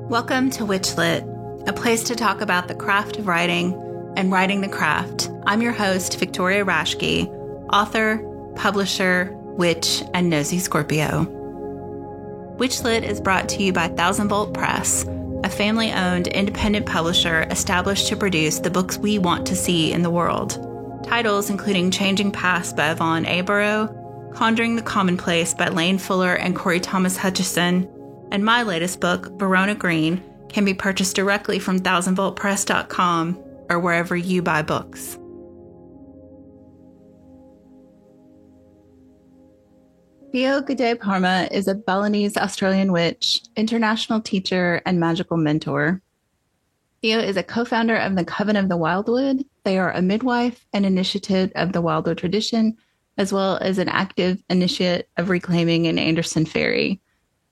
Welcome to Witchlit, a place to talk about the craft of writing and writing the craft. I'm your host, Victoria Raschke, author, publisher, witch, and nosy Scorpio. Witchlit is brought to you by Thousand Volt Press, a family-owned independent publisher established to produce the books we want to see in the world. Titles including Changing Paths by Yvonne Abarrow, Conjuring the Commonplace by Lane Fuller and Corey Thomas Hutchison, and my latest book, Verona Green, can be purchased directly from thousandvoltpress.com or wherever you buy books. Fio Gaudet Parma is a Balinese Australian witch, international teacher, and magical mentor. Fio is a co-founder of the Coven of the Wildwood. They are a midwife and initiative of the Wildwood tradition, as well as an active initiate of reclaiming an Anderson Fairy.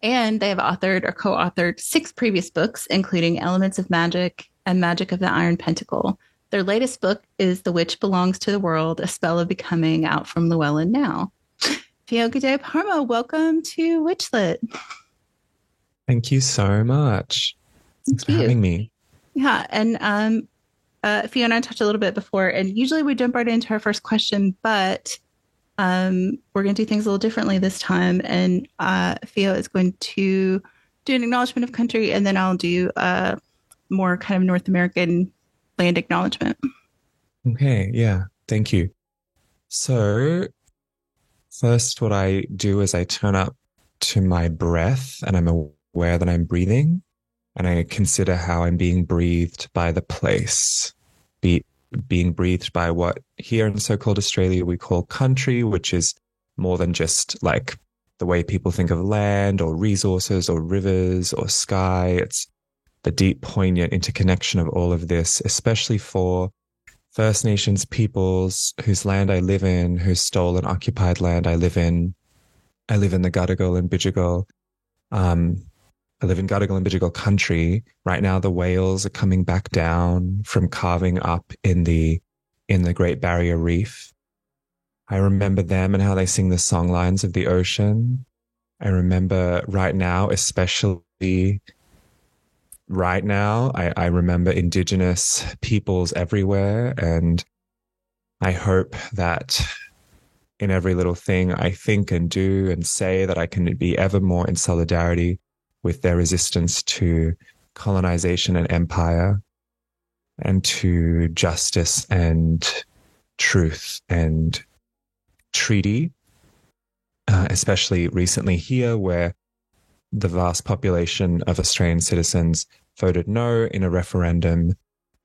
And they have authored or co-authored 6 previous books, including Elements of Magic and Magic of the Iron Pentacle. Their latest book is The Witch Belongs to the World, A Spell of Becoming, out from Llewellyn now. Fio Gaudet Parma, welcome to Witchlit. Thank you so much. Thanks for having me. Yeah, and Fio and I touched a little bit before, and usually we jump right into our first question, but we're going to do things a little differently this time. And Fio is going to do an acknowledgement of country, and then I'll do more kind of North American land acknowledgement. Okay, yeah, thank you. So first, what I do is I turn up to my breath, and I'm aware that I'm breathing, and I consider how I'm being breathed by the place. Being breathed by what here in so-called Australia we call country, which is more than just like the way people think of land or resources or rivers or sky. It's the deep, poignant interconnection of all of this, especially for First Nations peoples whose land I live in, whose stolen, occupied land I live in. I live in the Gadigal and Bidjigal. I live in Gadigal and Bidjigal country. Right now, the whales are coming back down from carving up in the Great Barrier Reef. I remember them and how they sing the song lines of the ocean. I remember right now, especially right now, I remember Indigenous peoples everywhere. And I hope that in every little thing I think and do and say that I can be ever more in solidarity with their resistance to colonization and empire, and to justice and truth and treaty, especially recently here, where the vast population of Australian citizens voted no in a referendum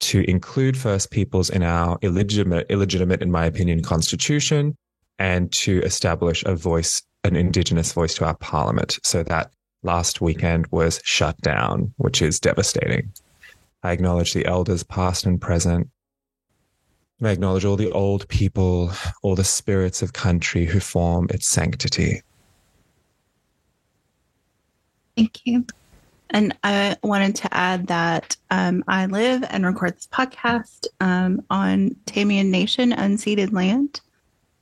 to include First Peoples in our illegitimate, in my opinion, constitution, and to establish an Indigenous voice to our parliament. So that last weekend was shut down, which is devastating. I acknowledge the elders past and present. And I acknowledge all the old people, all the spirits of country who form its sanctity. Thank you. And I wanted to add that I live and record this podcast on Tamian Nation unceded land,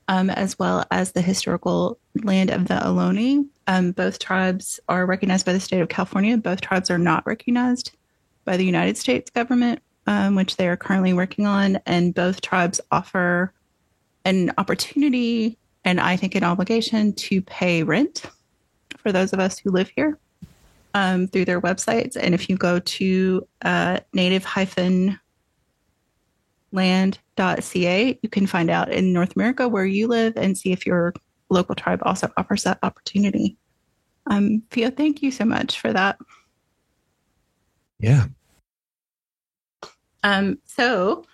as well as the historical land of the Ohlone. Both tribes are recognized by the state of California. Both tribes are not recognized by the United States government, which they are currently working on. And both tribes offer an opportunity and I think an obligation to pay rent for those of us who live here through their websites. And if you go to native-land.ca, you can find out in North America where you live and see if your local tribe also offers that opportunity. Fio, thank you so much for that. Yeah. So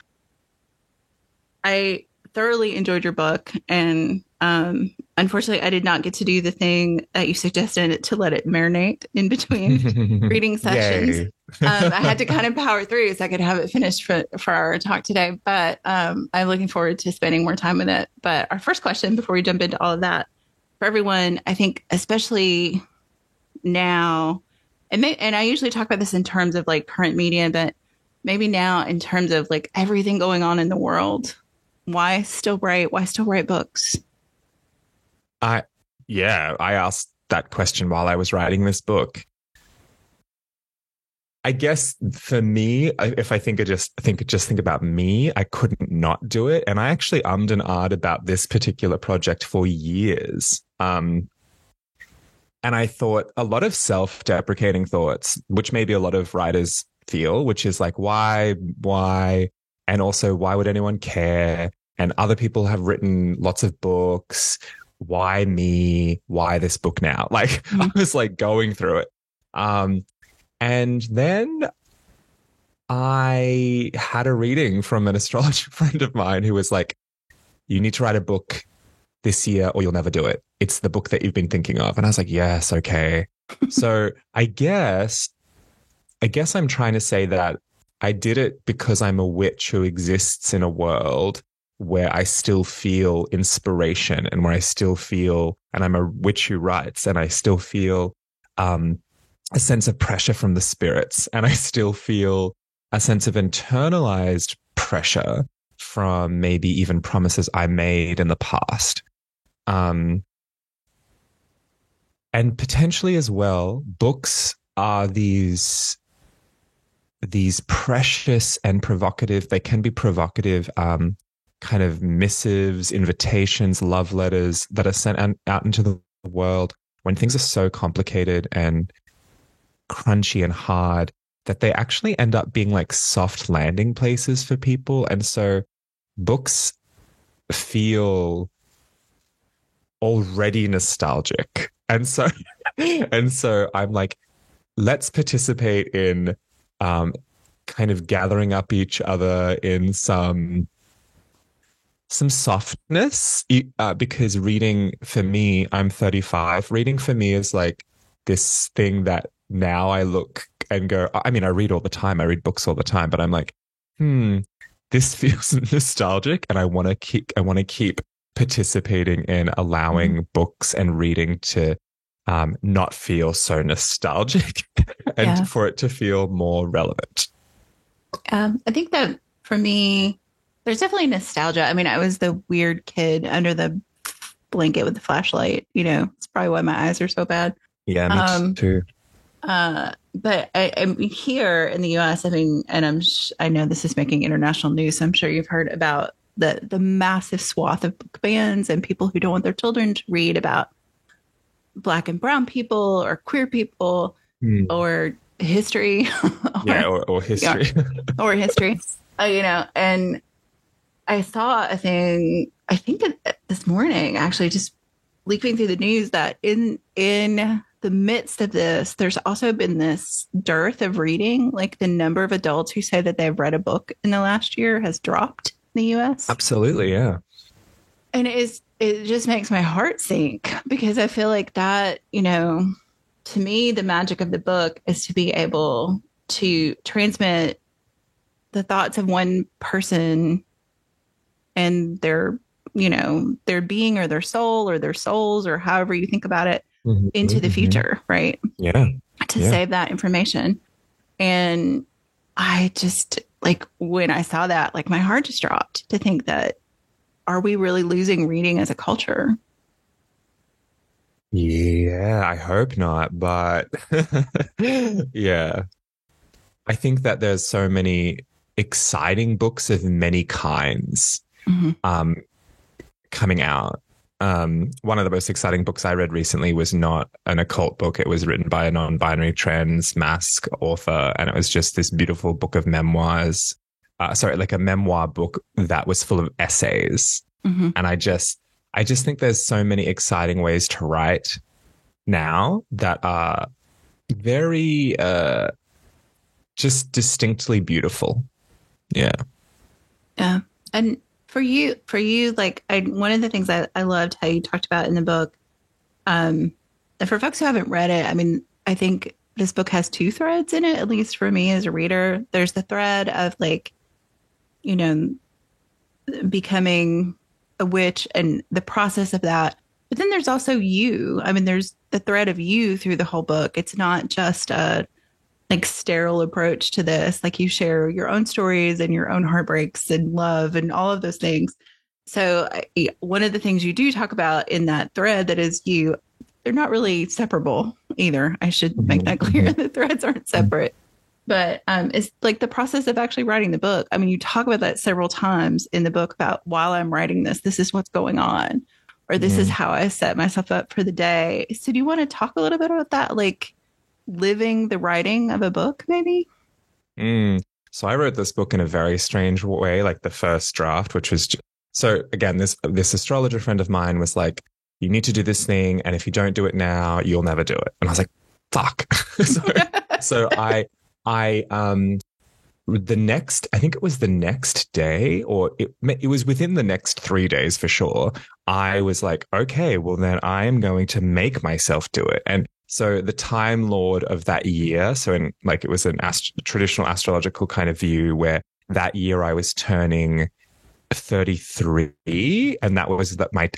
I thoroughly enjoyed your book, and unfortunately I did not get to do the thing that you suggested, to let it marinate in between reading sessions. I had to kind of power through so I could have it finished for our talk today, but I'm looking forward to spending more time with it. But our first question, before we jump into all of that, for everyone, I think especially now, and I usually talk about this in terms of like current media, but maybe now in terms of like everything going on in the world, why still write books? I asked that question while I was writing this book. I guess for me, if I think about me, I couldn't not do it. And I actually ummed and ahed about this particular project for years. And I thought a lot of self-deprecating thoughts, which maybe a lot of writers feel, which is like, why? And also, why would anyone care? And other people have written lots of books. Why me? Why this book now? Like, I was like going through it. And then I had a reading from an astrologer friend of mine who was like, you need to write a book this year or you'll never do it. It's the book that you've been thinking of. And I was like, yes, okay. So I guess I'm trying to say that I did it because I'm a witch who exists in a world where I still feel inspiration and where I still feel, and I'm a witch who writes, and I still feel a sense of pressure from the spirits. And I still feel a sense of internalized pressure from maybe even promises I made in the past. And potentially as well, books are these precious and provocative, they can be provocative, kind of missives, invitations, love letters that are sent out into the world when things are so complicated and crunchy and hard that they actually end up being like soft landing places for people. And so books feel already nostalgic. And so I'm like, let's participate in kind of gathering up each other in some softness, because reading for me, I'm 35. Reading for me is like this thing that now I look and go, I mean, I read all the time. I read books all the time, but I'm like, this feels nostalgic, and I want to keep participating in allowing books and reading to not feel so nostalgic and for it to feel more relevant. I think that for me, there's definitely nostalgia. I mean, I was the weird kid under the blanket with the flashlight. You know, it's probably why my eyes are so bad. Yeah, me too. But I'm here in the US. I mean, and I know this is making international news. So I'm sure you've heard about the massive swath of book bans and people who don't want their children to read about Black and brown people or queer people or history. or history. Or history. You know, and I saw a thing, I think this morning, actually, just leaping through the news, that in the midst of this, there's also been this dearth of reading. Like the number of adults who say that they've read a book in the last year has dropped in the US. Absolutely, yeah. And it just makes my heart sink, because I feel like that, you know, to me, the magic of the book is to be able to transmit the thoughts of one person and their, you know, their being or their soul or their souls, or however you think about it, into the future, right? Yeah. To save that information. And I just, like, when I saw that, like, my heart just dropped to think that, are we really losing reading as a culture? Yeah, I hope not, but yeah. I think that there's so many exciting books of many kinds coming out. One of the most exciting books I read recently was not an occult book. It was written by a non-binary trans mask author, and it was just this beautiful book of memoirs. Like a memoir book that was full of essays. And I just think there's so many exciting ways to write now that are very just distinctly beautiful. Yeah. Yeah. And for you, like, one of the things I loved how you talked about in the book, for folks who haven't read it, I mean, I think this book has two threads in it, at least for me as a reader. There's the thread of, like, you know, becoming a witch and the process of that. But then there's also you. I mean, there's the thread of you through the whole book. It's not just a, like, sterile approach to this. Like, you share your own stories and your own heartbreaks and love and all of those things. So one of the things you do talk about in that thread that is you, they're not really separable either. I should make that clear. The threads aren't separate. But it's like the process of actually writing the book. I mean, you talk about that several times in the book about while I'm writing this is what's going on, or this is Mm. how I set myself up for the day. So do you want to talk a little bit about that? Like living the writing of a book, maybe? Mm. So I wrote this book in a very strange way, like the first draft, which was so again, this astrologer friend of mine was like, you need to do this thing, and if you don't do it now, you'll never do it. And I was like, fuck. so so I the next, I think it was the next day, or it was within the next 3 days for sure. I was like, okay, well then I am going to make myself do it. And so the Time Lord of that year, so in like it was an traditional astrological kind of view where that year I was turning 33, and that was that my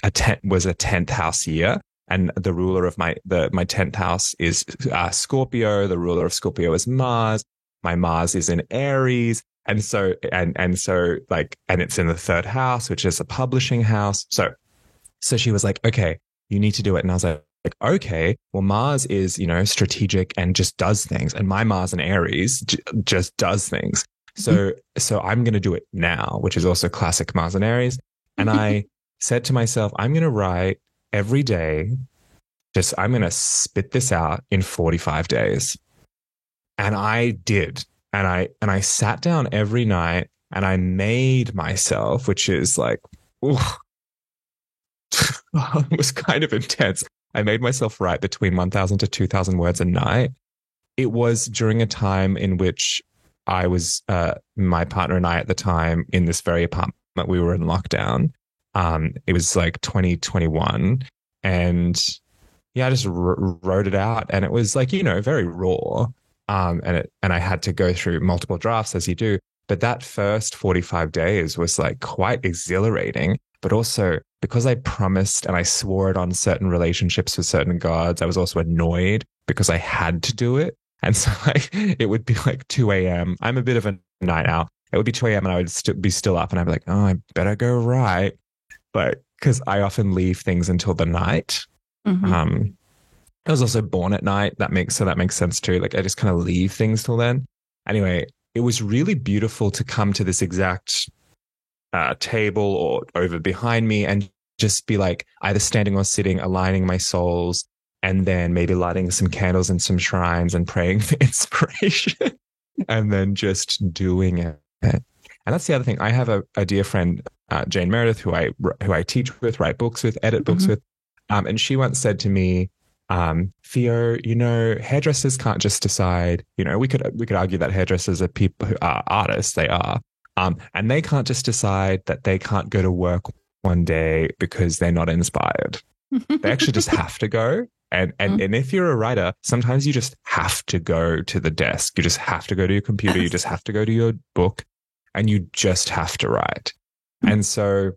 was a 10th house year. And the ruler of my 10th house is Scorpio. The ruler of Scorpio is Mars. My Mars is in Aries. And so, and so like, and it's in the third house, which is a publishing house. So she was like, okay, you need to do it. And I was like, okay, well, Mars is, strategic and just does things. And my Mars in Aries just does things. So I'm going to do it now, which is also classic Mars and Aries. And I said to myself, I'm going to write every day. I'm going to spit this out in 45 days. And I did. And I sat down every night and I made myself, which is like, it was kind of intense. I made myself write between 1,000 to 2,000 words a night. It was during a time in which I was, my partner and I at the time in this very apartment, we were in lockdown. It was like 2021. And yeah, I just wrote it out, and it was like, very raw. And I had to go through multiple drafts as you do. But that first 45 days was like quite exhilarating, but also because I promised and I swore it on certain relationships with certain gods, I was also annoyed because I had to do it. And so like, it would be like 2 a.m. I'm a bit of a night owl. It would be 2 a.m. and I would be still up and I'd be like, oh, I better go write. But because I often leave things until the night. Mm-hmm. I was also born at night. That makes sense too. Like I just kind of leave things till then. Anyway, it was really beautiful to come to this exact table or over behind me and just be like either standing or sitting, aligning my souls, and then maybe lighting some candles in some shrines and praying for inspiration and then just doing it. And that's the other thing. I have a dear friend, Jane Meredith, who I teach with, write books with, edit books with. And she once said to me, Theo, hairdressers can't just decide, we could argue that hairdressers are people who are artists, they are. And they can't just decide that they can't go to work one day because they're not inspired. They actually just have to go. And if you're a writer, sometimes you just have to go to the desk. You just have to go to your computer. You just have to go to your book and you just have to write. And so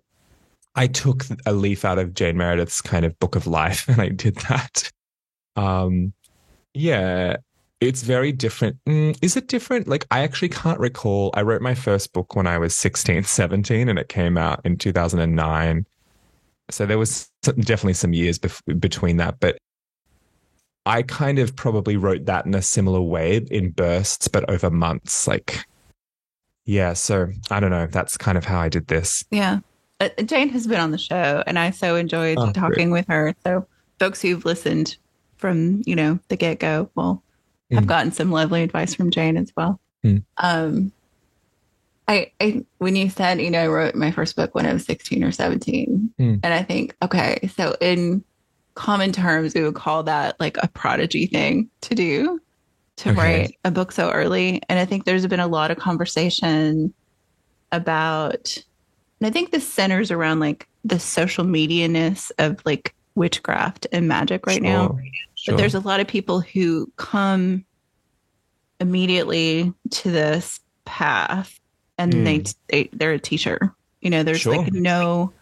I took a leaf out of Jane Meredith's kind of book of life and I did that. Yeah, it's very different. Is it different? Like, I actually can't recall. I wrote my first book when I was 16, 17, and it came out in 2009. So there was definitely some years between that. But I kind of probably wrote that in a similar way in bursts, but over months. Like, yeah, so I don't know. That's kind of how I did this. Yeah. Jane has been on the show, and I so enjoyed talking with her. So folks who've listened from, the get-go will have gotten some lovely advice from Jane as well. I when you said, I wrote my first book when I was 16 or 17, and I think, okay, so in common terms, we would call that like a prodigy thing to do, to write a book so early. And I think there's been a lot of conversation about, and I think this centers around like the social media-ness of like witchcraft and magic right now. But there's a lot of people who come immediately to this path and they're a teacher. There's like no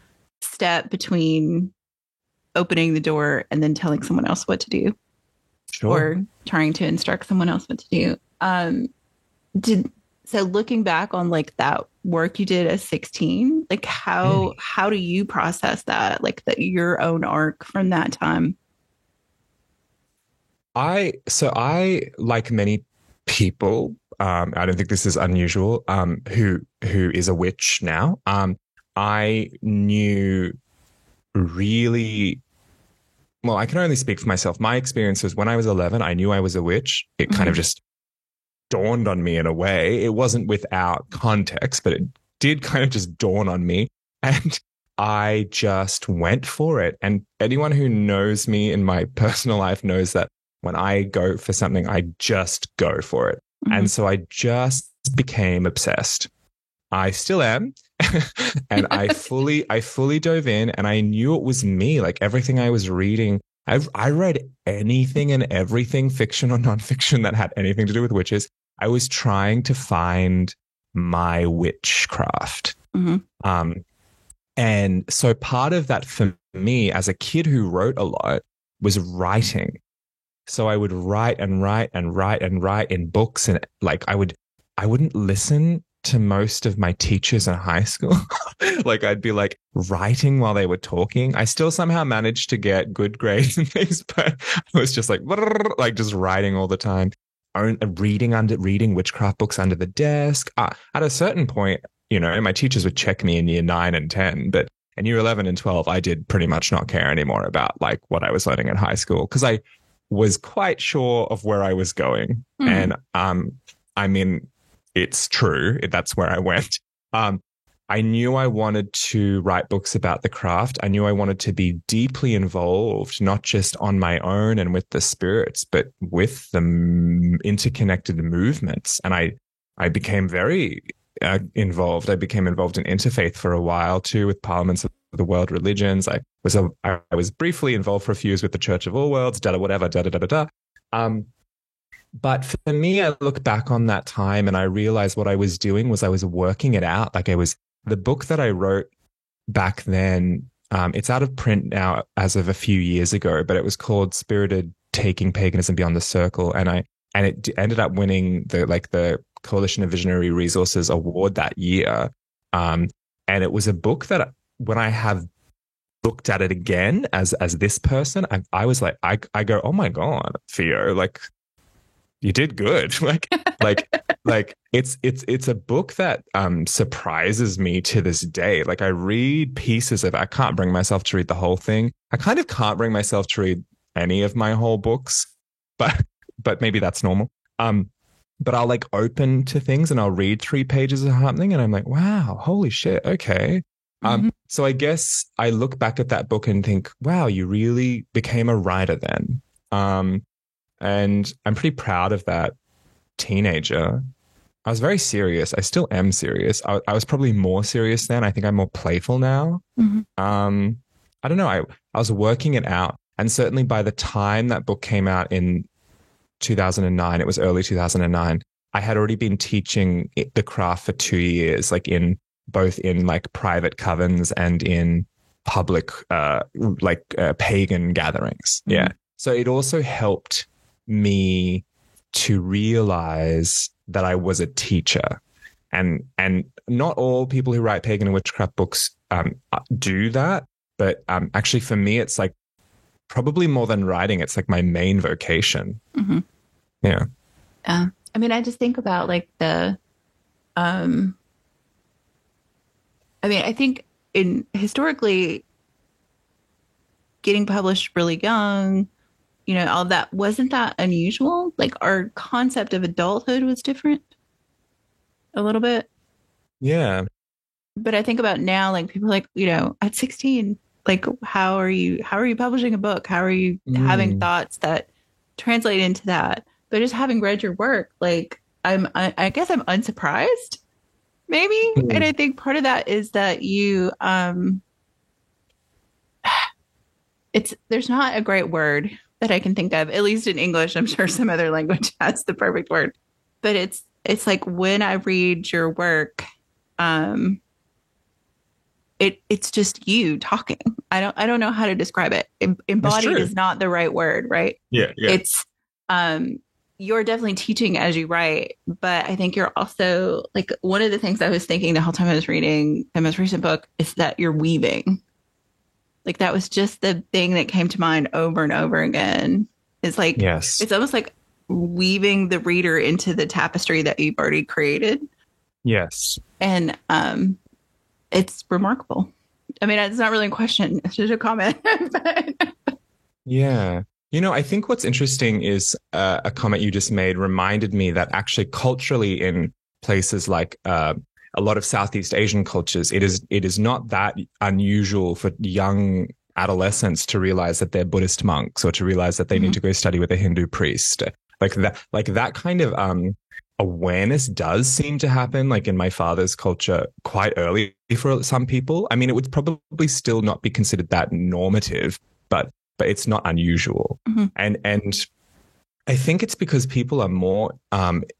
step between opening the door and then telling someone else what to do or trying to instruct someone else what to do. So looking back on like that work you did at 16, like how do you process that, like your own arc from that time? I like many people. I don't think this is unusual. Who is a witch now? I knew really well. I can only speak for myself. My experience was when I was 11, I knew I was a witch. It kind of just dawned on me in a way. It wasn't without context, but it did kind of just dawn on me, and I just went for it. And anyone who knows me in my personal life knows that when I go for something, I just go for it. And so I just became obsessed. I still am. And I fully dove in, and I knew it was me. Like everything I was reading, I read anything and everything, fiction or nonfiction, that had anything to do with witches. I was trying to find my witchcraft. And so part of that for me as a kid who wrote a lot was writing. So I would write and write and write and write in books, and like I wouldn't listen to most of my teachers in high school. Like I'd be like writing while they were talking. I still somehow managed to get good grades and things, but I was just like just writing all the time. Reading witchcraft books under the desk. At a certain point, my teachers would check me in year 9 and 10, but in year 11 and 12, I did pretty much not care anymore about like what I was learning in high school, because I was quite sure of where I was going. And I mean, it's true. That's where I went. I knew I wanted to write books about the craft. I knew I wanted to be deeply involved, not just on my own and with the spirits, but with the interconnected movements. And I became very involved. I became involved in interfaith for a while too, with Parliaments of the World Religions. I was briefly involved for a few years with the Church of All Worlds, But for me, I look back on that time and I realized what I was doing was I was working it out. Like the book that I wrote back then, it's out of print now as of a few years ago, but it was called Spirited Taking Paganism Beyond the Circle. And it ended up winning the Coalition of Visionary Resources Award that year. And it was a book that when I have looked at it again as this person, I was like, I go, oh my God, Theo, like you did good. like it's a book that surprises me to this day. Like I read pieces of it. I can't bring myself to read the whole thing. I kind of can't bring myself to read any of my whole books, but maybe that's normal. But I'll like open to things and I'll read 3 pages of something and I'm like, wow, holy shit. Okay. So I guess I look back at that book and think, wow, you really became a writer then. And I'm pretty proud of that teenager. I was very serious. I still am serious. I was probably more serious then. I think I'm more playful now. I don't know. I was working it out. And certainly by the time that book came out in 2009, it was early 2009, I had already been teaching the craft for 2 years, like both in like private covens and in public, pagan gatherings. Yeah. So it also helped me to realize that I was a teacher, and not all people who write pagan and witchcraft books do that. But actually for me, it's like probably more than writing, it's like my main vocation. Yeah. I mean, I just think about like I think historically getting published really young, all that, wasn't that unusual? Like our concept of adulthood was different a little bit. Yeah. But I think about now, like people like, at 16, like how are you publishing a book? How are you having thoughts that translate into that? But just having read your work, like I guess I'm unsurprised, maybe. And I think part of that is that you, there's not a great word that I can think of, at least in English. I'm sure some other language has the perfect word, but it's like when I read your work, it's just you talking. I don't know how to describe it. Embodied is not the right word, right? Yeah. It's you're definitely teaching as you write, but I think you're also like, one of the things I was thinking the whole time I was reading the most recent book is that you're weaving. Like that was just the thing that came to mind over and over again. It's like, yes, it's almost like weaving the reader into the tapestry that you've already created. Yes. And it's remarkable. I mean, it's not really a question, it's just a comment. Yeah. I think what's interesting is a comment you just made reminded me that actually culturally in places like a lot of Southeast Asian cultures, it is not that unusual for young adolescents to realize that they're Buddhist monks or to realize that they need to go study with a Hindu priest. Like that kind of awareness does seem to happen like in my father's culture quite early for some people. I mean, it would probably still not be considered that normative, but it's not unusual. And I think it's because people are more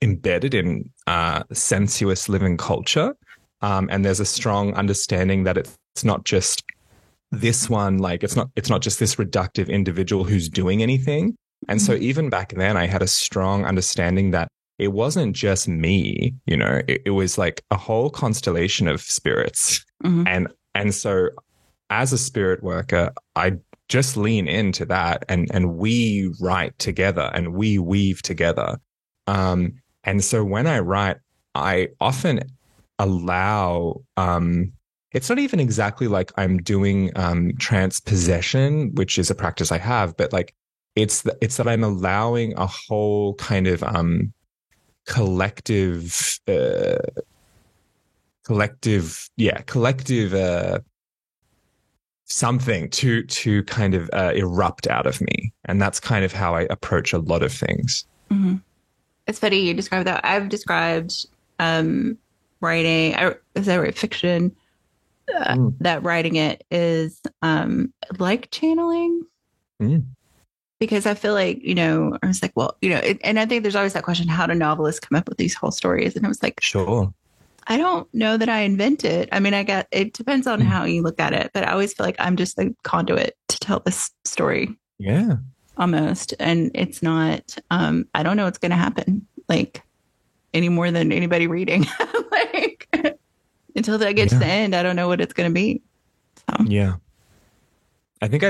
embedded in sensuous living culture. And there's a strong understanding that it's not just this one, like it's not just this reductive individual who's doing anything. And so even back then I had a strong understanding that it wasn't just me, it was like a whole constellation of spirits. And so as a spirit worker, I just lean into that and we write together and we weave together. And so when I write, I often allow, it's not even exactly like I'm doing transpossession, which is a practice I have, but like it's that I'm allowing a whole kind of collective something to kind of erupt out of me. And that's kind of how I approach a lot of things. It's funny you describe that. I've described writing, as I write fiction, that writing it is like channeling. Because I feel like, I was like, well, and I think there's always that question, how do novelists come up with these whole stories? And I was like, sure. I don't know that I invent it. I mean, it depends on how you look at it, but I always feel like I'm just the conduit to tell this story. Yeah. Almost. And it's not, I don't know what's going to happen, like any more than anybody reading. Like until I get to the end, I don't know what it's going to be. So. Yeah. I think I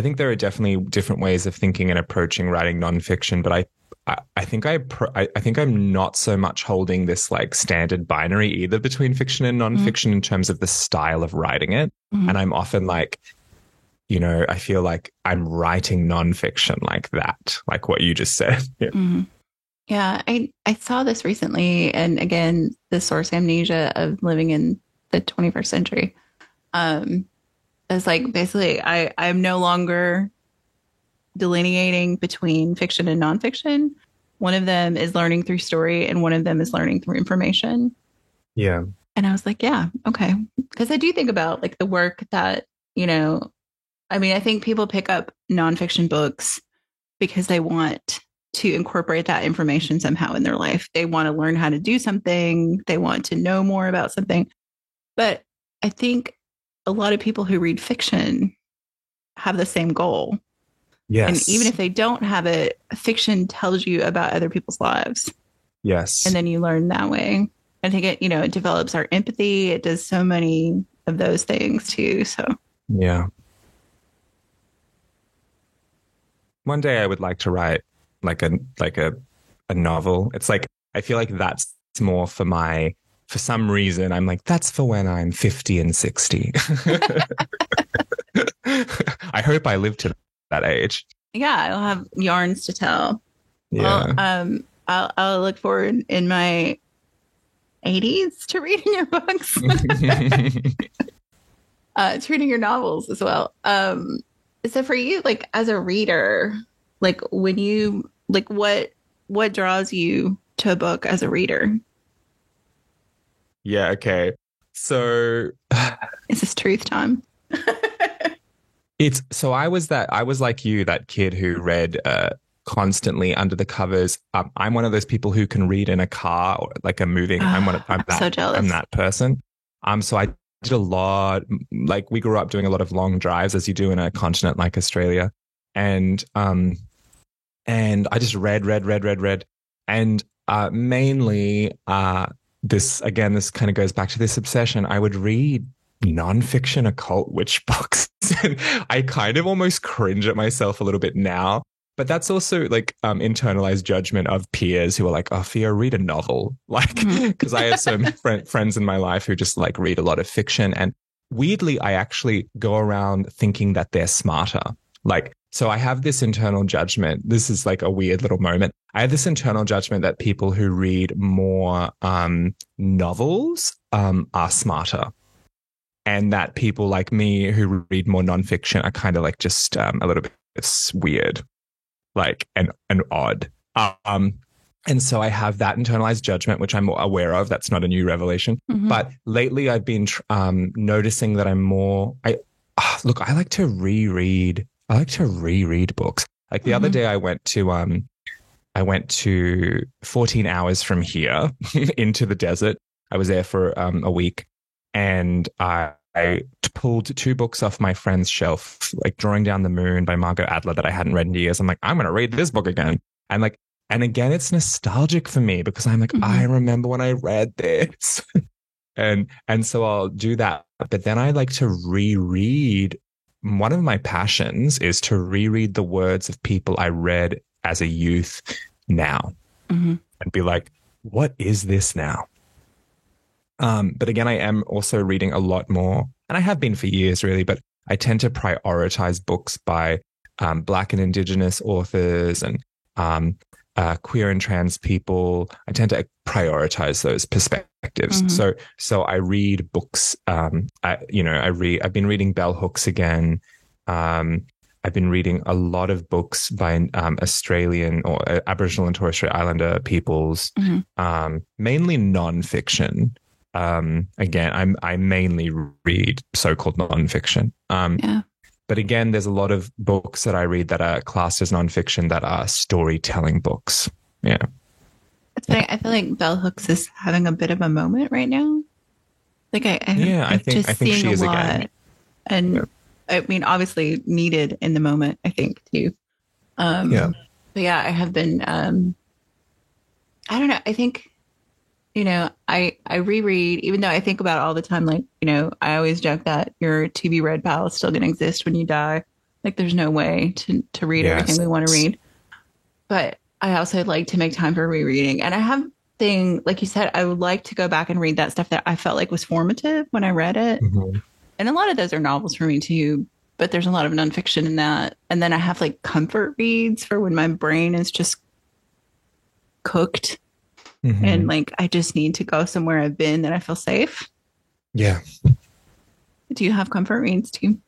think there are definitely different ways of thinking and approaching writing nonfiction, but I think I'm not so much holding this like standard binary either between fiction and nonfiction in terms of the style of writing it. And I'm often like, I feel like I'm writing nonfiction like that, like what you just said. Yeah, I saw this recently, and again, the source amnesia of living in the 21st century. It's like basically I'm no longer delineating between fiction and nonfiction. One of them is learning through story and one of them is learning through information. Yeah. And I was like, yeah, okay. Because I do think about like the work that, I mean, I think people pick up nonfiction books because they want to incorporate that information somehow in their life. They want to learn how to do something. They want to know more about something. But I think a lot of people who read fiction have the same goal. Yes. And even if they don't have it, fiction tells you about other people's lives. Yes. And then you learn that way. I think it develops our empathy. It does so many of those things too. So yeah. One day I would like to write like a novel. It's like I feel like that's more for some reason, I'm like, that's for when I'm 50 and 60. I hope I live to that age. Yeah, I'll have yarns to tell. Yeah. Well, I'll look forward in my 80s to reading your books. To reading your novels as well. So for you, like as a reader, like when you like what draws you to a book as a reader? Yeah, okay. So is this truth time? I was like you, that kid who read constantly under the covers. I'm one of those people who can read in a car or like a moving. I'm so jealous. I'm that person. So I did a lot, like we grew up doing a lot of long drives as you do in a continent like Australia. And I just read. And mainly this kind of goes back to this obsession. I would read nonfiction occult witch books. And I kind of almost cringe at myself a little bit now, but that's also like internalized judgment of peers who are like, oh, Fia, read a novel. Like, because I have some friends in my life who just like read a lot of fiction. And weirdly, I actually go around thinking that they're smarter. Like, so I have this internal judgment. This is like a weird little moment. I have this internal judgment that people who read more novels are smarter. And that people like me who read more nonfiction are kind of like just a little bit weird, like and odd. And so I have that internalized judgment, which I'm aware of. That's not a new revelation. But lately I've been noticing that I'm more. I like to reread. I like to reread books. Like the other day, I went to 14 hours from here into the desert. I was there for a week, and I pulled 2 books off my friend's shelf, like Drawing Down the Moon by Margot Adler that I hadn't read in years. I'm like, I'm going to read this book again. And again, it's nostalgic for me because I'm like, I remember when I read this. and so I'll do that. But then I like to reread. One of my passions is to reread the words of people I read as a youth now and be like, what is this now? But again, I am also reading a lot more, and I have been for years really, but I tend to prioritize books by Black and Indigenous authors and queer and trans people. I tend to prioritize those perspectives. So I read books. I've been reading Bell Hooks again. I've been reading a lot of books by Australian or Aboriginal and Torres Strait Islander peoples, mainly nonfiction. Again, I mainly read so-called nonfiction. But again, there's a lot of books that I read that are classed as nonfiction that are storytelling books. Yeah. It's funny. I feel like Bell Hooks is having a bit of a moment right now. Like I think she is again. And I mean, obviously needed in the moment, I think too. But yeah, I have been, I don't know. I think, I reread, even though I think about it all the time, like, I always joke that your TV Red pal is still going to exist when you die. Like there's no way to read everything we want to read. But I also like to make time for rereading. And I have like you said, I would like to go back and read that stuff that I felt like was formative when I read it. And a lot of those are novels for me too, but there's a lot of nonfiction in that. And then I have like comfort reads for when my brain is just cooked. And like, I just need to go somewhere I've been that I feel safe. Yeah. Do you have comfort reads too?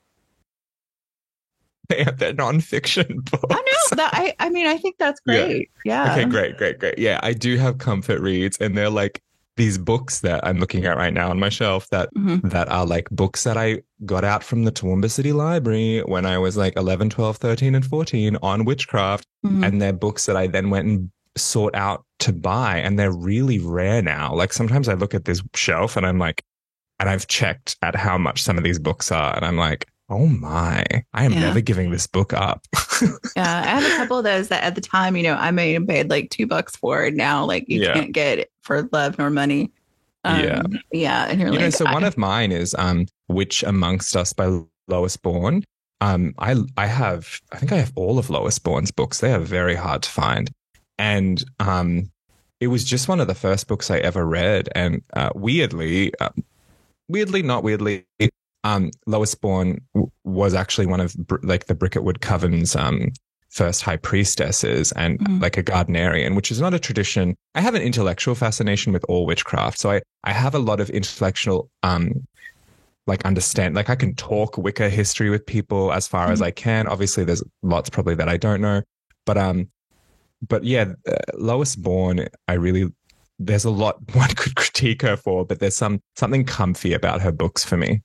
They have their nonfiction books. I know that. I mean, I think that's great. Yeah. Okay, great. Yeah, I do have comfort reads, and they're like these books that I'm looking at right now on my shelf that are like books that I got out from the Toowoomba City Library when I was like 11, 12, 13, and 14 on witchcraft. And they're books that I then went and sought out to buy, and they're really rare now. Like sometimes I look at this shelf and I'm like, and I've checked at how much some of these books are, and I'm like, oh my, I am never giving this book up. Yeah, I have a couple of those that at the time, I may have paid like $2 for it. Now, like you can't get it for love nor money. And you're like, so one of mine is Witch Amongst Us by Lois Bourne. I think I have all of Lois Bourne's books. They are very hard to find. And it was just one of the first books I ever read. And weirdly, not weirdly, Lois Bourne was actually one of like the Bricketwood Coven's first high priestesses and like a Gardnerian, which is not a tradition. I have an intellectual fascination with all witchcraft. So I have a lot of intellectual like understand, like I can talk Wicca history with people as far as I can. Obviously, there's lots probably that I don't know. But yeah, Lois Bourne, there's a lot one could critique her for, but there's something comfy about her books for me.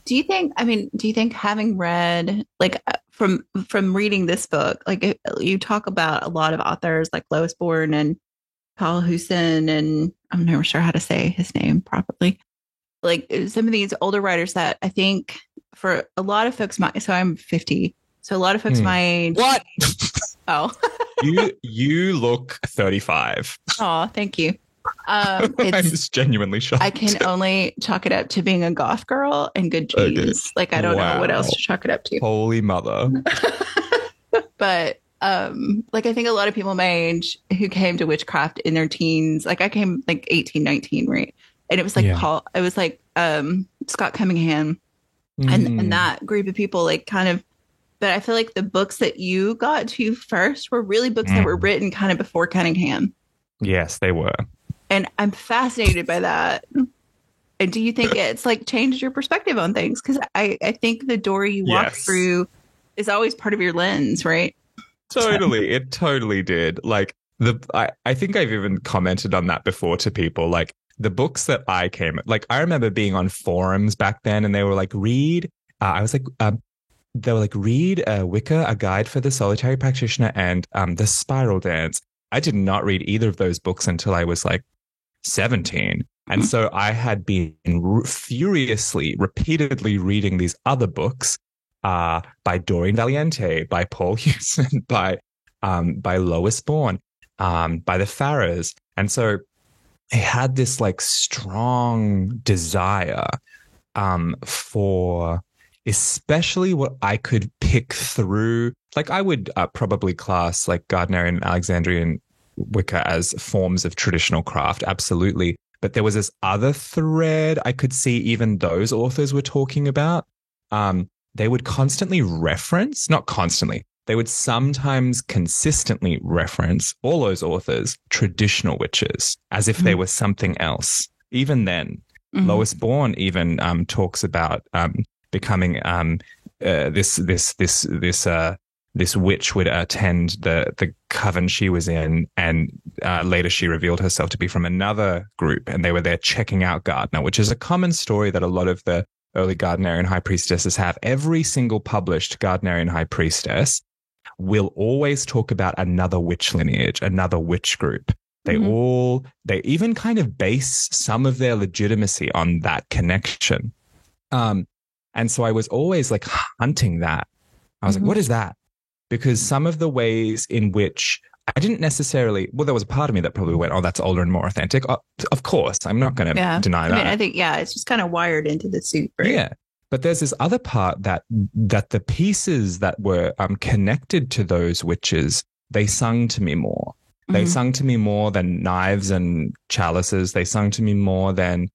Do you think having read, like from reading this book, like you talk about a lot of authors like Lois Bourne and Paul Hewson, and I'm never sure how to say his name properly. Like some of these older writers that I think for a lot of folks, so I'm 50. So a lot of folks my age. What? Oh. you look 35. Oh, thank you. I'm just genuinely shocked. I can only chalk it up to being a goth girl and good cheese. Okay. Like I don't know what else to chalk it up to. Holy mother. But like I think a lot of people my age who came to witchcraft in their teens, like I came like 18, 19, right? And it was like Yeah. Scott Cunningham and Mm. that group of people like kind of, but I feel like the books that you got to first were really books that were Mm. written kind of before Cunningham. Yes, they were. And I'm fascinated by that. And do you think it's like changed your perspective on things? Because I think the door you walk Yes. through is always part of your lens, right? Totally. It totally did. Like I think I've even commented on that before to people. Like the books that like I remember being on forums back then and they were like, read, I was like, they were like, read Wicca, A Guide for the Solitary Practitioner and The Spiral Dance. I did not read either of those books until I was like 17. And so I had been furiously, repeatedly reading these other books by Doreen Valiente, by Paul Hewson, by Lois Bourne, by the Farrers. And so I had this like strong desire for especially what I could pick through. Like I would probably class like Gardnerian and Alexandrian Wicca as forms of traditional craft, absolutely. But there was this other thread I could see even those authors were talking about. They would constantly reference, not constantly, they would sometimes consistently reference all those authors, traditional witches, as if they were something else. Even then, Lois Bourne even talks about becoming this witch would attend the coven she was in, and later she revealed herself to be from another group, and they were there checking out Gardner, which is a common story that a lot of the early Gardnerian high priestesses have. Every single published Gardnerian high priestess will always talk about another witch lineage, another witch group. They even kind of base some of their legitimacy on that connection. And so I was always like hunting that. I was like, what is that? Because some of the ways in which I didn't necessarily, well, there was a part of me that probably went, oh, that's older and more authentic. Of course, I'm not going to deny that. I mean, I think, it's just kind of wired into the suit, right? Yeah. But there's this other part that the pieces that were connected to those witches, they sung to me more. They sung to me more than knives and chalices. They sung to me more than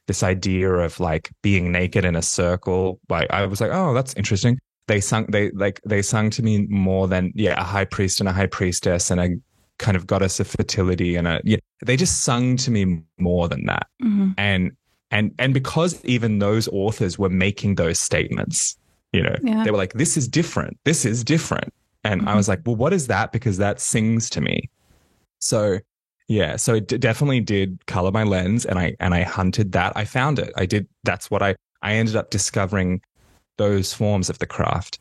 this idea of like being naked in a circle. Like I was like, oh, that's interesting. They sung to me more than a high priest and a high priestess and a kind of goddess of fertility and they just sung to me more than that. And because even those authors were making those statements, they were like, this is different. This is different. And I was like, well, what is that? Because that sings to me. So so it definitely did color my lens, and I hunted that. I found it. That's what I ended up discovering those forms of the craft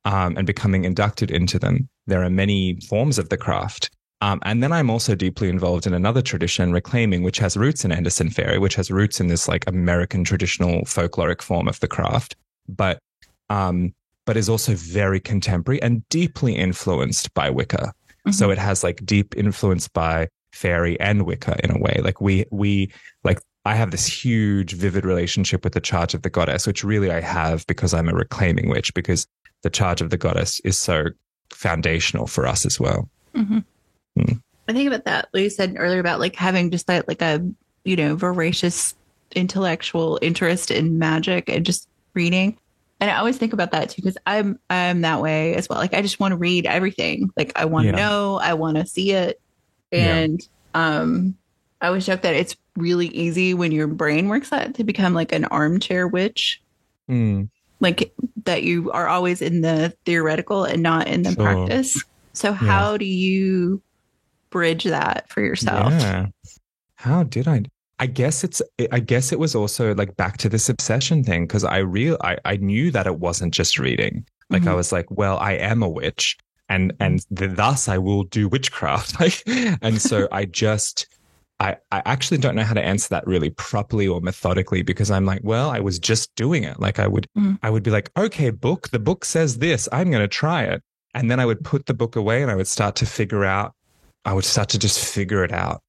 and becoming inducted into them. There are many forms of the craft. And then I'm also deeply involved in another tradition, reclaiming, which has roots in Anderson Fairy, which has roots in this like American traditional folkloric form of the craft, but is also very contemporary and deeply influenced by Wicca. So it has like deep influence by fairy and Wicca in a way. Like we like, I have this huge, vivid relationship with the Charge of the Goddess, which really I have because I'm a reclaiming witch, because the Charge of the Goddess is so foundational for us as well. I think about that, what you said earlier about like having just that, like a, voracious intellectual interest in magic and just reading. And I always think about that too, because I'm that way as well. Like I just want to read everything. Like I want to know, I want to see it. And I always joke that it's really easy when your brain works that to become like an armchair witch. Like that you are always in the theoretical and not in the practice. So how do you bridge that for yourself? How did I guess it was also like back to this obsession thing, because I knew that it wasn't just reading. Like I was like, well, I am a witch, and thus I will do witchcraft. Like, and so I actually don't know how to answer that really properly or methodically, because I'm like, well, I was just doing it. Like I would be like, okay, book, the book says this, I'm going to try it. And then I would put the book away and I would start to just figure it out.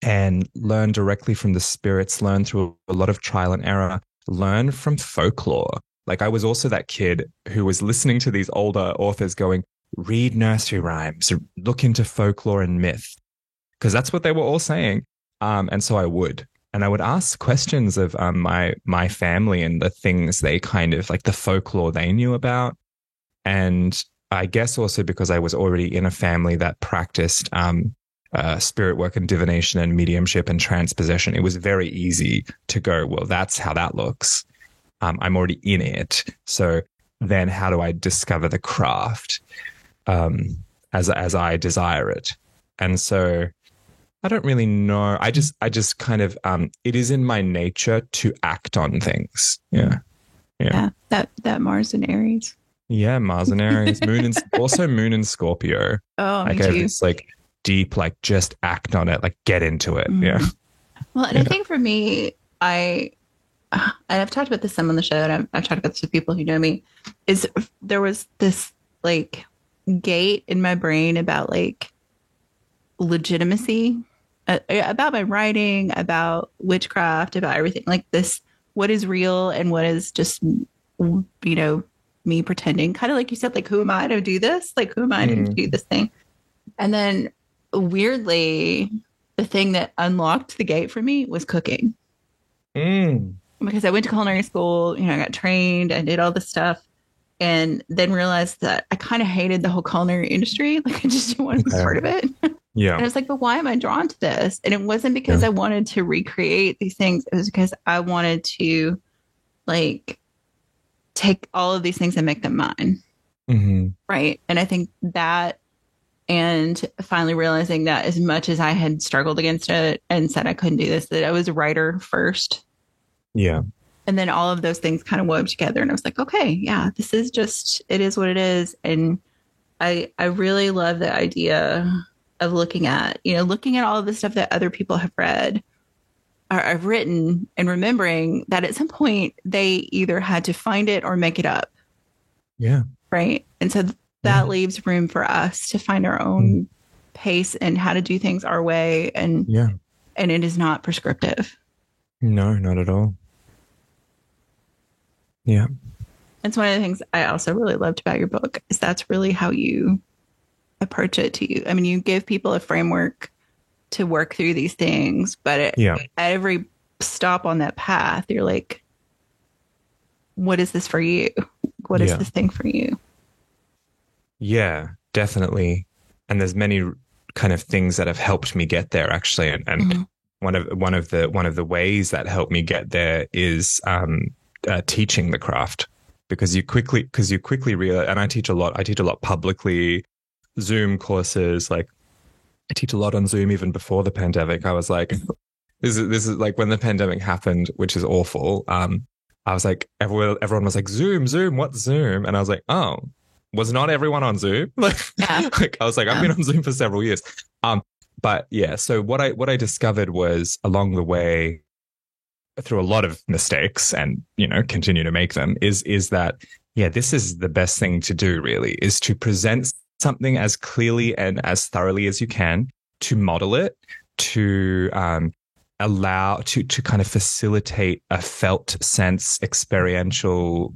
And learn directly from the spirits, learn through a lot of trial and error, learn from folklore. Like I was also that kid who was listening to these older authors going, read nursery rhymes, look into folklore and myth, because that's what they were all saying. And so I would. And I would ask questions of my family and the things they kind of like the folklore they knew about. And I guess also because I was already in a family that practiced spirit work and divination and mediumship and transposition, it was very easy to go, well, that's how that looks. I'm already in it. So then how do I discover the craft as I desire it? And so I don't really know. I just kind of, it is in my nature to act on things. Yeah. That Mars and Aries. Yeah. Mars and Aries, also Moon and Scorpio. Oh, like me too. It's like deep, like just act on it, like get into it. Yeah. Well, and I think for me, and I've talked about this some on the show, and I've talked about this with people who know me, is there was this like gate in my brain about like legitimacy, about my writing, about witchcraft, about everything like this, what is real and what is just, me pretending, kind of like you said, like, who am I to do this? Like, who am I to do this thing? And then weirdly, the thing that unlocked the gate for me was cooking. Because I went to culinary school, I got trained, I did all this stuff, and then realized that I kind of hated the whole culinary industry. Like I just didn't want to be part of it. Yeah. And I was like, but why am I drawn to this? And it wasn't because I wanted to recreate these things. It was because I wanted to like take all of these things and make them mine. Mm-hmm. Right. And I think that, and finally realizing that as much as I had struggled against it and said I couldn't do this, that I was a writer first. Yeah. And then all of those things kind of wove together. And I was like, okay, yeah, this is just, it is what it is. And I really love the idea of looking at all of the stuff that other people have read or have written, and remembering that at some point they either had to find it or make it up. Yeah. Right. And so that leaves room for us to find our own pace and how to do things our way. And it is not prescriptive. No, not at all. Yeah. It's one of the things I also really loved about your book is that's really how you approach it to you. I mean, you give people a framework to work through these things, but at every stop on that path, you're like, what is this for you? What is this thing for you? Yeah, definitely. And there's many kind of things that have helped me get there actually. And one of the ways that helped me get there is teaching the craft, because you quickly realize, and I teach a lot publicly, Zoom courses, like I teach a lot on Zoom even before the pandemic. I was like, this is like when the pandemic happened, which is awful. I was like, everyone was like, Zoom, what's Zoom? And I was like, oh, was not everyone on Zoom? Like I was like, I've been on Zoom for several years. But yeah, so what I discovered was along the way, through a lot of mistakes and, continue to make them, is that, this is the best thing to do really, is to present something as clearly and as thoroughly as you can, to model it, to allow, to kind of facilitate a felt sense, experiential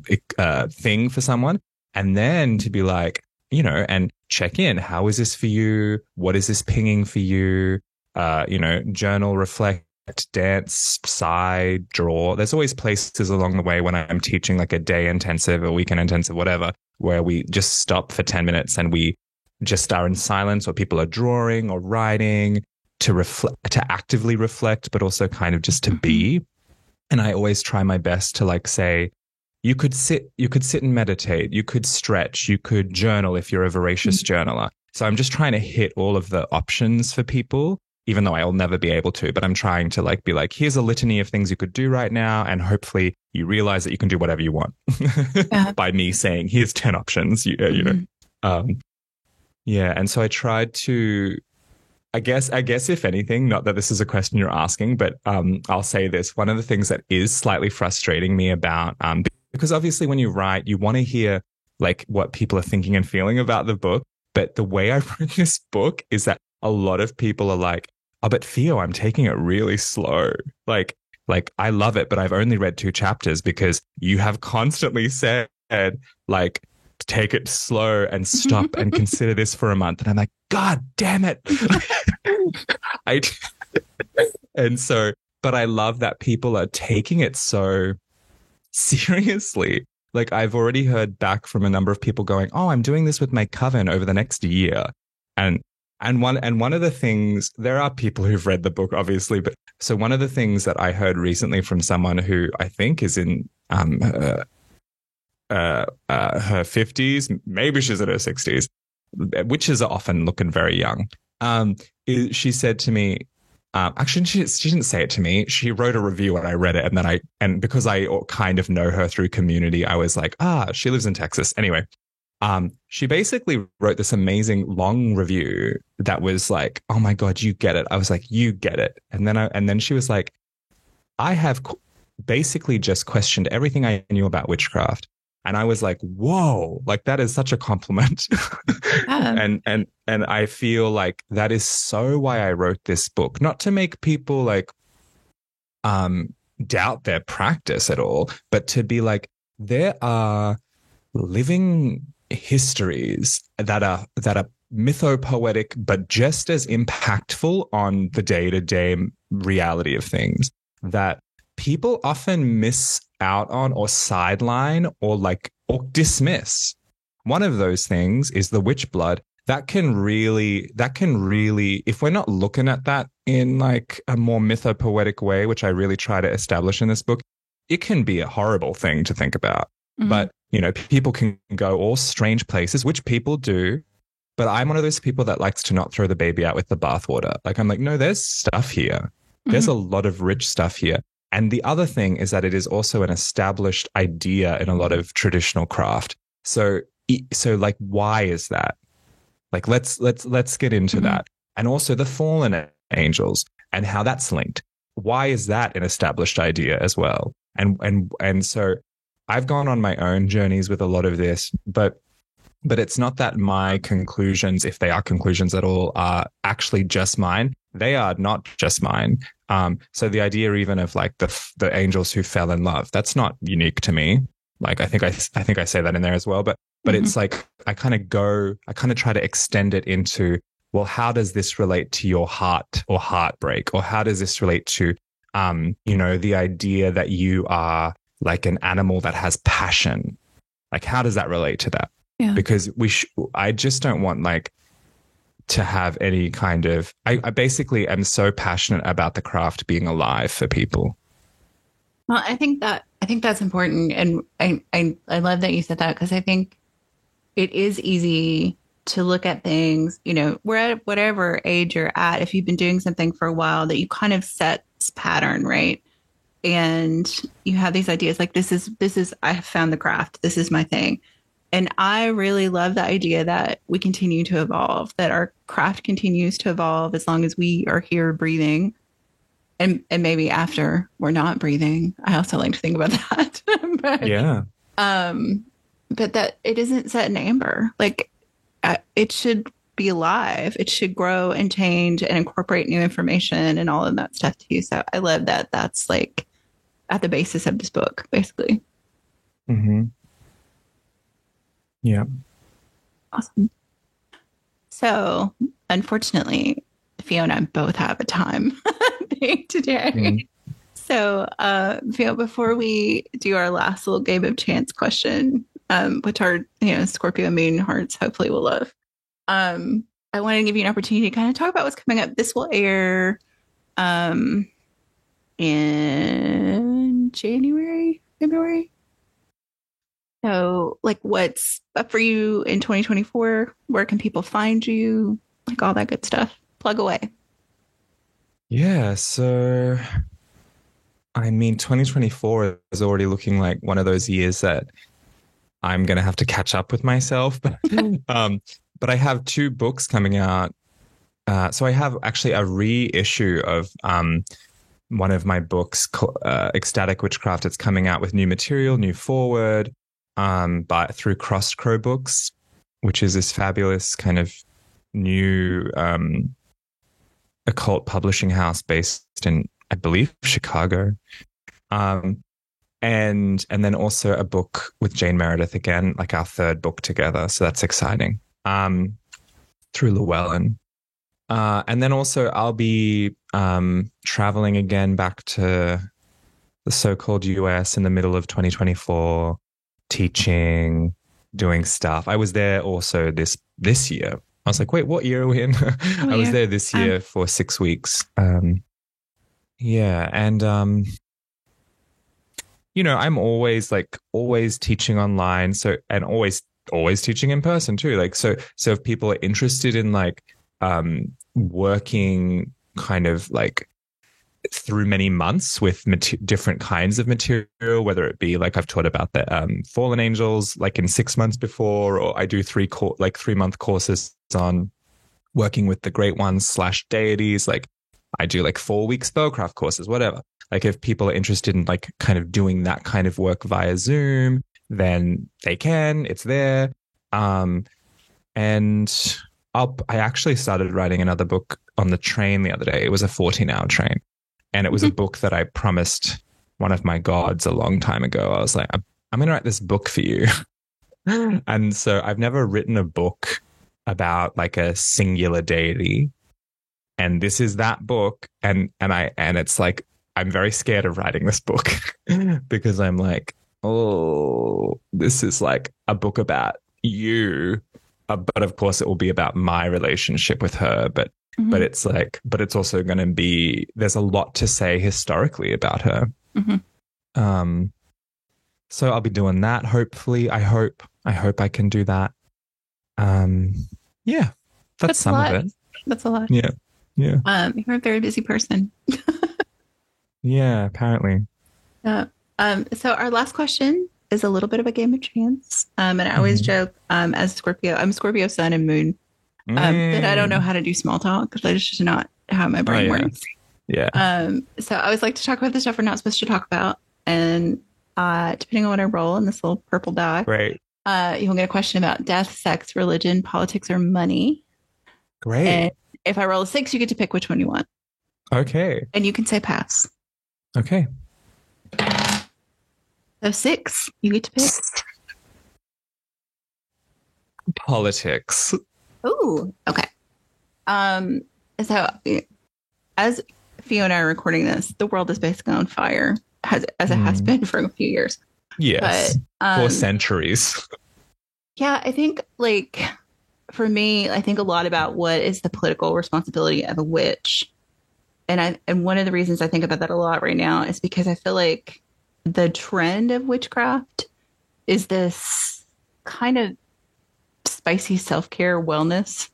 thing for someone. And then to be like, and check in, how is this for you? What is this pinging for you? Journal, reflect, dance, sigh, draw. There's always places along the way when I'm teaching like a day intensive, a weekend intensive, whatever, where we just stop for 10 minutes and we just are in silence, or people are drawing or writing, to reflect, to actively reflect, but also kind of just to be. And I always try my best to like say, you could sit and meditate, you could stretch, you could journal if you're a voracious journaler. So I'm just trying to hit all of the options for people, even though I'll never be able to, but I'm trying to like be like, here's a litany of things you could do right now. And hopefully you realize that you can do whatever you want by me saying, here's 10 options, And so I tried to, I guess if anything, not that this is a question you're asking, but I'll say this. One of the things that is slightly frustrating me about, because obviously when you write, you want to hear like what people are thinking and feeling about the book. But the way I wrote this book is that a lot of people are like, oh, but Theo, I'm taking it really slow. Like like, I love it, but I've only read 2 chapters because you have constantly said, like, take it slow and stop and consider this for a month. And I'm like, God damn it. I, and so, but I love that people are taking it so seriously. Like, I've already heard back from a number of people going, oh, I'm doing this with my coven over the next year. And one of the things, there are people who've read the book, obviously, but so one of the things that I heard recently from someone who I think is in her 50s, maybe she's in her 60s, witches are often looking very young. She said to me, actually, she didn't say it to me. She wrote a review and I read it. And then and because I kind of know her through community, I was like, she lives in Texas. Anyway, she basically wrote this amazing long review that was like, oh my God, you get it. I was like, you get it. And then she was like, I have basically just questioned everything I knew about witchcraft. And I was like, whoa, like that is such a compliment. And I feel like that is so why I wrote this book, not to make people like doubt their practice at all, but to be like, there are living histories that are mythopoetic, but just as impactful on the day-to-day reality of things that people often miss out on or sideline or dismiss. One of those things is the witch blood. That can really, if we're not looking at that in like a more mythopoetic way, which I really try to establish in this book, it can be a horrible thing to think about. Mm-hmm. But, people can go all strange places, which people do. But I'm one of those people that likes to not throw the baby out with the bathwater. Like, I'm like, no, there's stuff here. Mm-hmm. There's a lot of rich stuff here. And the other thing is that it is also an established idea in a lot of traditional craft. So like, why is that? Like, let's get into mm-hmm. that. And also the fallen angels and how that's linked. Why is that an established idea as well? And so I've gone on my own journeys with a lot of this, but it's not that my conclusions, if they are conclusions at all, are actually just mine. They are not just mine. So the idea even of like the angels who fell in love, that's not unique to me. Like, I think I say that in there as well, but mm-hmm. It's like, I kind of try to extend it into, well, how does this relate to your heart or heartbreak? Or how does this relate to, the idea that you are like an animal that has passion? Like, how does that relate to that? Yeah. Because I just don't want like to have any kind of, I basically am so passionate about the craft being alive for people. Well, I think that's important. And I love that you said that, because I think it is easy to look at things, we're at whatever age you're at. If you've been doing something for a while, that you kind of set this pattern, right? And you have these ideas like, this is, I have found the craft. This is my thing. And I really love the idea that we continue to evolve, that our craft continues to evolve as long as we are here breathing. And maybe after we're not breathing. I also like to think about that. But, yeah. But that it isn't set in amber. Like, it should be alive. It should grow and change and incorporate new information and all of that stuff too. So I love that that's like at the basis of this book, basically. Mm-hmm. Yeah. Awesome. So unfortunately, Fiona and I both have a time thing today. Mm. So, Fiona, before we do our last little game of chance question, which our, Scorpio moon hearts hopefully will love, I want to give you an opportunity to kind of talk about what's coming up. This will air in January, February. So, like, what's up for you in 2024? Where can people find you? Like, all that good stuff. Plug away. Yeah, so, I mean, 2024 is already looking like one of those years that I'm going to have to catch up with myself. But I have 2 books coming out. So I have actually a reissue of one of my books, Ecstatic Witchcraft. It's coming out with new material, new forward, through Crossed Crow Books, which is this fabulous kind of new occult publishing house based in I believe, Chicago. And then also a book with Jane Meredith again, like our third book together. So that's exciting. Through Llewellyn. And then also I'll be traveling again back to the so-called US in the middle of 2024, teaching, doing stuff. I was there also this year. I was like, wait, what year are we in? I was there this year for 6 weeks. Yeah. And, you know, I'm always teaching online. So, and always teaching in person too. Like, so if people are interested in like, working kind of like through many months with different kinds of material, whether it be like I've taught about the fallen angels like in 6 months before, or I do 3-month courses on working with the great ones / deities. Like I do like 4-week spellcraft courses, whatever. Like if people are interested in like kind of doing that kind of work via Zoom, then they can. It's there. And I actually started writing another book on the train the other day. It was a 14-hour train. And it was a book that I promised one of my gods a long time ago. I was like, I'm going to write this book for you. And so I've never written a book about like a singular deity. And this is that book. And it's like, I'm very scared of writing this book because I'm like, oh, this is like a book about you. But of course it will be about my relationship with her. But it's also going to be, there's a lot to say historically about her. So I'll be doing that. Hopefully, I hope I can do that. Yeah, that's some of it. That's a lot. Yeah. You're a very busy person. Yeah, apparently. So our last question is a little bit of a game of chance. And I always joke, as Scorpio, I'm Scorpio sun and moon, that I don't know how to do small talk because that's just not how my brain works. Yeah. So I always like to talk about the stuff we're not supposed to talk about. And depending on what I roll in this little purple die, great. You'll get a question about death, sex, religion, politics, or money. Great. And if I roll a 6, you get to pick which one you want. Okay. And you can say pass. Okay. So 6, you get to pick. Politics. Ooh, okay. So as Fiona and I are recording this, the world is basically on fire, as it has been for a few years. Yes. But, for centuries. Yeah, I think like for me, I think a lot about what is the political responsibility of a witch. And one of the reasons I think about that a lot right now is because I feel like the trend of witchcraft is this kind of spicy self-care wellness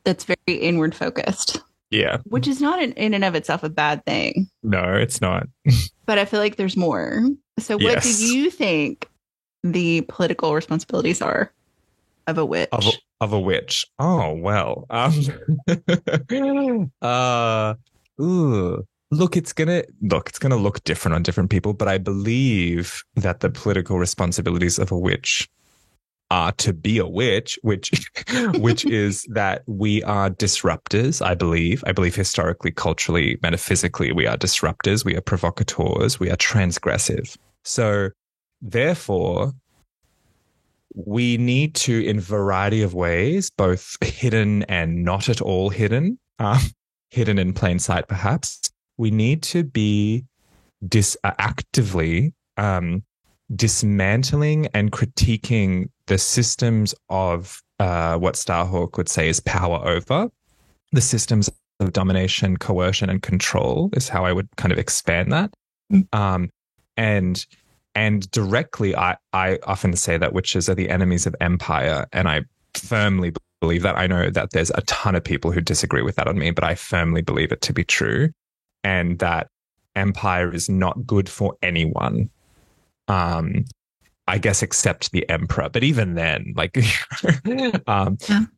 that's very inward focused. Yeah. Which is not in and of itself a bad thing. No, it's not. But I feel like there's more. So what do you think the political responsibilities are of a witch? Of a witch. Oh, well. Look, it's gonna look different on different people, but I believe that the political responsibilities of a witch are to be a witch, which is that we are disruptors. I believe historically, culturally, metaphysically, we are disruptors. We are provocateurs. We are transgressive. So therefore, we need to, in a variety of ways, both hidden and not at all hidden, hidden in plain sight, perhaps. We need to be actively dismantling and critiquing the systems of what Starhawk would say is power over. The systems of domination, coercion, and control is how I would kind of expand that. And directly, I often say that witches are the enemies of empire, and I firmly believe that. I know that there's a ton of people who disagree with that on me, but I firmly believe it to be true, and that empire is not good for anyone. I guess except the emperor, but even then, like,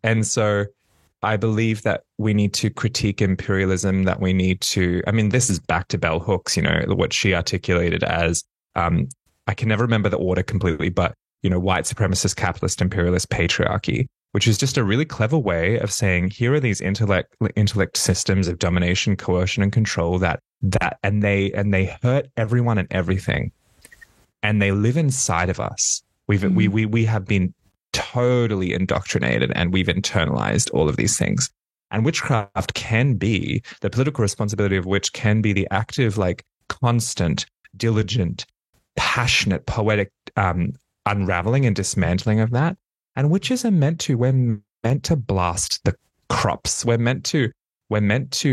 and so I believe that we need to critique imperialism. That we need to. I mean, this is back to bell hooks. You know what she articulated as. I can never remember the order completely, but, you know, white supremacist, capitalist, imperialist, patriarchy. which is just a really clever way of saying, here are these intellect systems of domination, coercion, and control and they hurt everyone and everything. And they live inside of us. We have been totally indoctrinated, and we've internalized all of these things. And witchcraft can be, the political responsibility of which can be the active, like constant, diligent, passionate, poetic unraveling and dismantling of that. And witches are we're meant to blast the crops. We're meant to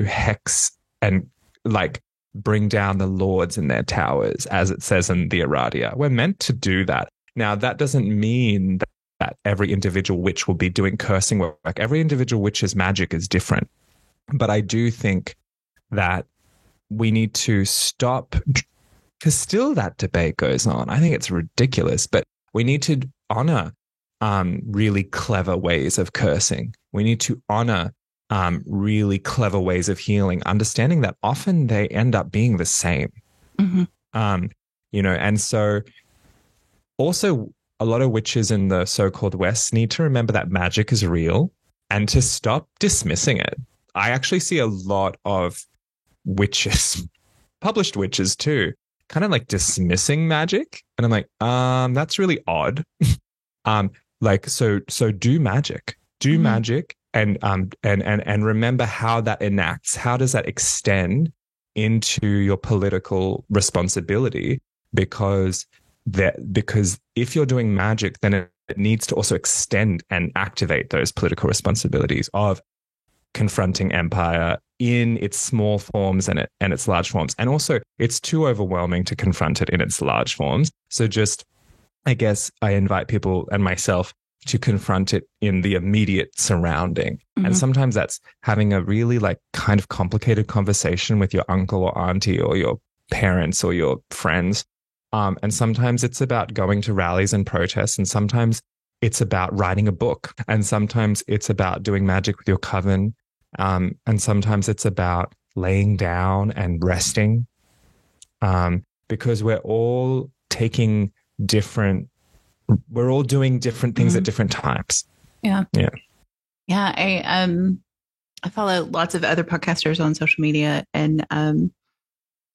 hex and like bring down the lords in their towers, as it says in the Aradia. We're meant to do that. Now, that doesn't mean that every individual witch will be doing cursing work. Every individual witch's magic is different. But I do think that we need to stop, because still that debate goes on. I think it's ridiculous, but we need to honor really clever ways of cursing. We need to honor really clever ways of healing, understanding that often they end up being the same. And so also a lot of witches in the so-called West need to remember that magic is real and to stop dismissing it. I actually see a lot of witches, published witches too, kind of like dismissing magic. And I'm like, that's really odd. So do magic, magic and remember how that enacts. How does that extend into your political responsibility? Because if you're doing magic, then it needs to also extend and activate those political responsibilities of confronting empire in its small forms and its large forms. And also, it's too overwhelming to confront it in its large forms. So I guess I invite people and myself to confront it in the immediate surrounding. And sometimes that's having a really like kind of complicated conversation with your uncle or auntie or your parents or your friends. And sometimes it's about going to rallies and protests. And sometimes it's about writing a book. And sometimes it's about doing magic with your coven. And sometimes it's about laying down and resting. Because we're all doing different things at different times. Yeah. I follow lots of other podcasters on social media, and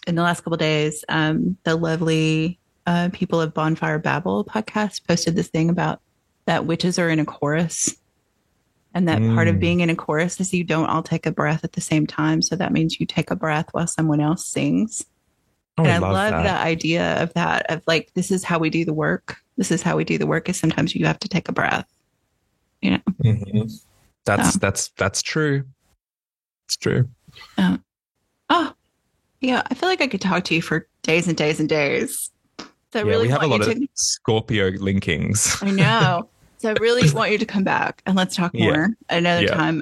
in the last couple of days, the lovely people of Bonfire Babel podcast posted this thing about that witches are in a chorus, and that part of being in a chorus is you don't all take a breath at the same time. So that means you take a breath while someone else sings. And I love the idea of that, of like, this is how we do the work. This is how we do the work, is sometimes you have to take a breath, you know? That's true. It's true. Yeah. I feel like I could talk to you for days and days and days. So we have a lot of Scorpio linkings. I know. So I really want you to come back and let's talk more another time.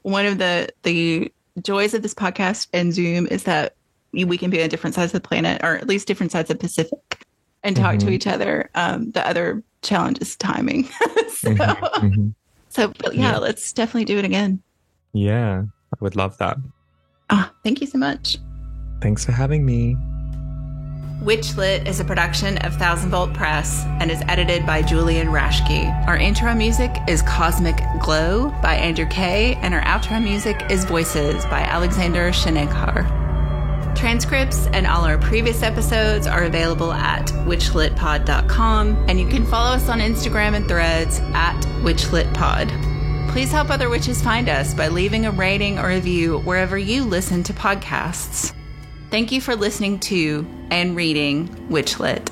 One of the joys of this podcast and Zoom is that we can be on different sides of the planet, or at least different sides of the Pacific, and talk to each other. The other challenge is timing. Let's definitely do it again. Yeah, I would love that. Thank you so much. Thanks for having me. Witchlit is a production of Thousand Volt Press and is edited by Julian Rashke. Our intro music is Cosmic Glow by Andrew Kay, and our outro music is Voices by Alexander Shenekar. Transcripts and all our previous episodes are available at witchlitpod.com, and you can follow us on Instagram and Threads at witchlitpod. Please help other witches find us by leaving a rating or review wherever you listen to podcasts. Thank you for listening to and reading Witchlit.